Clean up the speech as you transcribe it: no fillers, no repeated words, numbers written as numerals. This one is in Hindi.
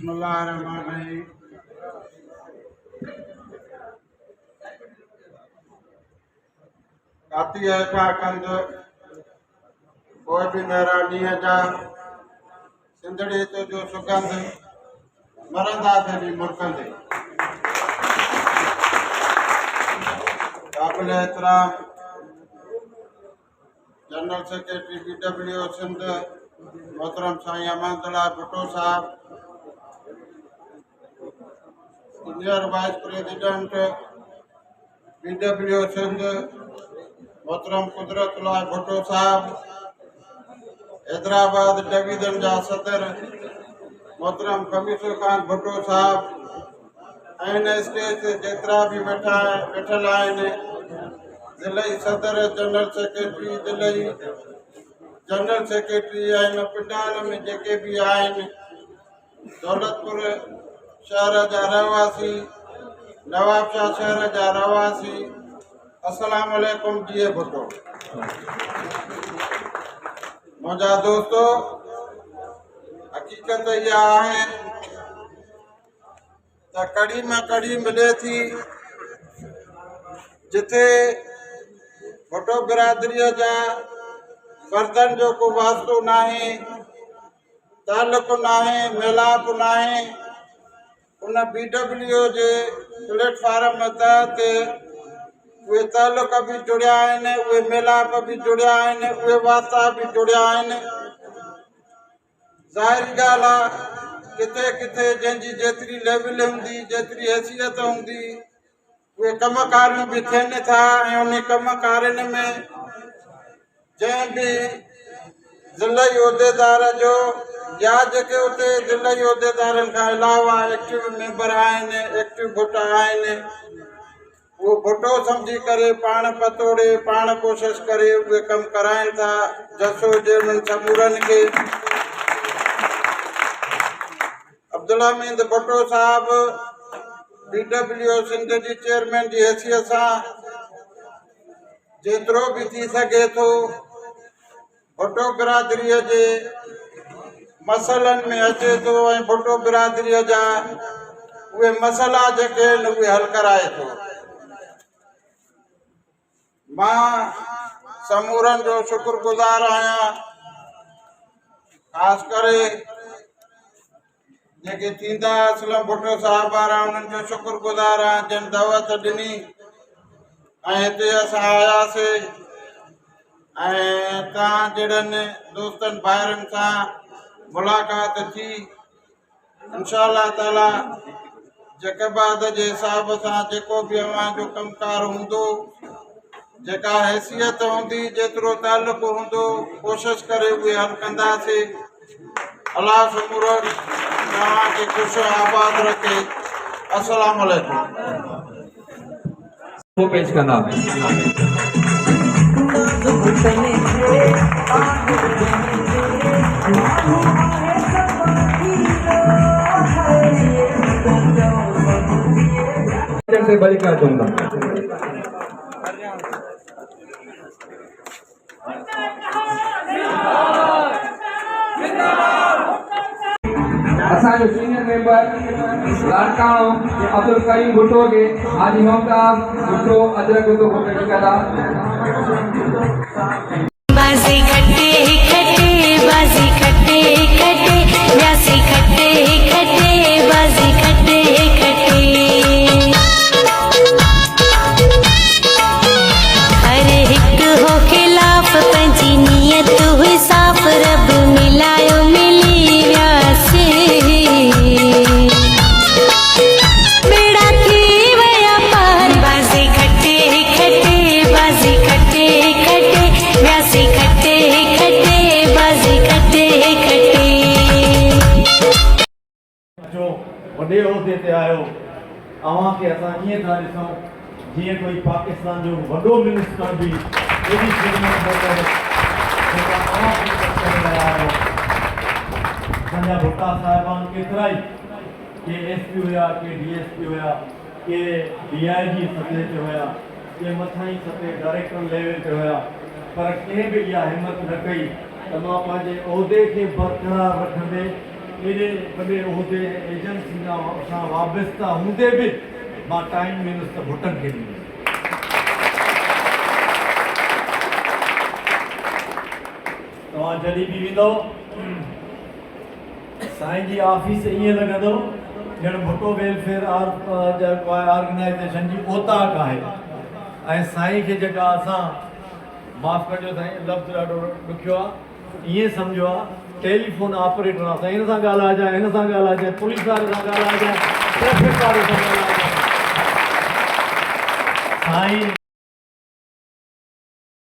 बिस्मिल्लाहिर्रहमानिर्रहीम। काती है का कंद कोई भी मेरा नीह जा सिंधड़ी तो जो सुगंध मरंदा थे भी मुरकंदे। काबिल एहतराम जनरल सेक्रेटरी BWO सिंध मोहतरम साईं अमानतुल्लाह भुट्टो साहब, senior vice president BWO Sindh मोहतरम कुदरतुल्लाह भुट्टो साहब, हैदराबाद डिवीजन जा सदर मोहतरम कमीशर खान भुट्टो साहब, स्टेज से जेतरा भी बैठल आहिनि, ज़िले सदर जनरल सेक्रेटरी ज़िले जनरल सेक्रेटरी आहिनि, पिंडाल में जेके भी आहिनि, दौलतपुर शहर जा रहवासी, नवाबशाह शहर जा रहवासी, अस्सलाम वालेकुम जी भुट्टो। मुझा दोस्तों, हकीकत यह है त कड़ी में कड़ी मिले थी जिथे भुट्टो बिरादरी जा फर्दन जो को वास्तो ना है, ताल्लुक ना है, मिलाप ना है, उन BWO जे प्लेटफॉर्म तहत वे ताल्लुक भी जुड़िया आहिनि, वे मिलाप भी जुड़िया आहिनि, वे वास्ता भी जुड़िया आहिनि। ज़ाहिरी ॻाल्हि आहे किथे किथे जंहिंजी जेतिरी लेवल हूंदी, जेतिरी हैसियत हूंदी, वे कमकारियूं भी थियनि था ऐं उन कमकारियुनि में जंहिं भी ज़िलई उहिदेदार जो या जेके उते ज़िलई उहिदेदारनि खां अलावा एक्टिव मेंबर आहिनि, एक्टिव भुट्टा आहिनि, वो भुट्टो समझी करे पाण पतोड़े पाण कोशिश करे उहे कम कराइनि था। जसो जे उन्हनि समूरनि खे अब्दुल्ला मींद भुट्टो साहब BWO सिंध जी चेयरमैन जी हैसियत सां जेतिरो भी थी सके थो भुट्टो बिरादरीअ जे मसइलनि में अचे थो ऐं भुट्टो बिरादरीअ जा उहे मसइला जेके आहिनि उहे हल कराए थो। मां समूरनि जो शुक्रगुज़ार आहियां, ख़ासि करे जेके थींदा असलम भुट्टो साहब वारा उन्हनि जो शुक्रगुज़ार आहियां जिन दावत ॾिनी ऐं हिते असां आयासीं ऐं तव्हां जहिड़नि दोस्तनि भाइरनि सां मुलाक़ात थी। इंशाअल्लाह ताला जकबाद जे हिसाब सां जेको भी अवां जो कमकार हूंदो, जेका हैसियत हूंदी, जेतिरो ताल्लुक हूंदो, कोशिश करे उहे हल कंदासीं। अल्लाह समूर तव्हांखे ख़ुशि आबाद रखे। अस्सलाम वालेकुम। वो पेश करना से बड़ी कर दूंगा। असांजो सीनियर मेंबर लाड़काणो अब्दुल करीम भुट्टो के हाजी मोहम्मद भुट्टो अजरक भुट्टो को पेश करा। बाजी खट्टे खट्टे बाजी खट्टे खट्टे ब्यासी खट्टे खट्टे बाजी खट्टे खट्टे हर हिक हो खिलाफ पंजी नियत हुई साफ रब मिलायो मिली व्यासी बेड़ा थी वया पार बाजी खट्टे खट्टे बाजी खट्टे खट्टे ब्यासी खट्टे खट्टे बाजी खट्टे खट्टे जो वॾे उहिदे ते आयो अवां खे असां ईअं था ॾिसूं जीअं कोई पाकिस्तान जो वॾो मिनिस्टर बि एॾी ख़िदमत करे जेका अवां खे करे रहिया आहियो। असांजा भुट्टा साहिबान केतिरा ई के SP हुया, के DSP हुया, के DIG सतह ते हुया, के मथां ई सतह डायरेक्टर लेवल ते हुया, पर कंहिं बि इहा हिमत न कई त मां पंहिंजे उहिदे खे बरक़रार रखंदे एॾे वॾे उहिदे एजेंसी सां वाबस्ता हूंदे बि मां टाइम ॾींदुसि त भुटनि खे ॾींदुसि। तव्हां जॾहिं बि वेंदव साईं जी ऑफिस ईअं लॻंदो ॼण भुटो वेलफेयर जेको आहे ऑर्गेनाइज़ेशन जी ओताक आहे ऐं साईं खे जेका असां माफ़ु कजो साईं लफ़्ज़ ॾाढो ॾुखियो आहे ईअं सम्झो आहे टेलीफोन ऑपरेटर आहे साईं हिन सां ॻाल्हाइजांइ हिन सां ॻाल्हाइजांइ पुलिस वारे सां ॻाल्हाइजांइ ट्रैफिक वारे सां ॻाल्हाइजांइ साईं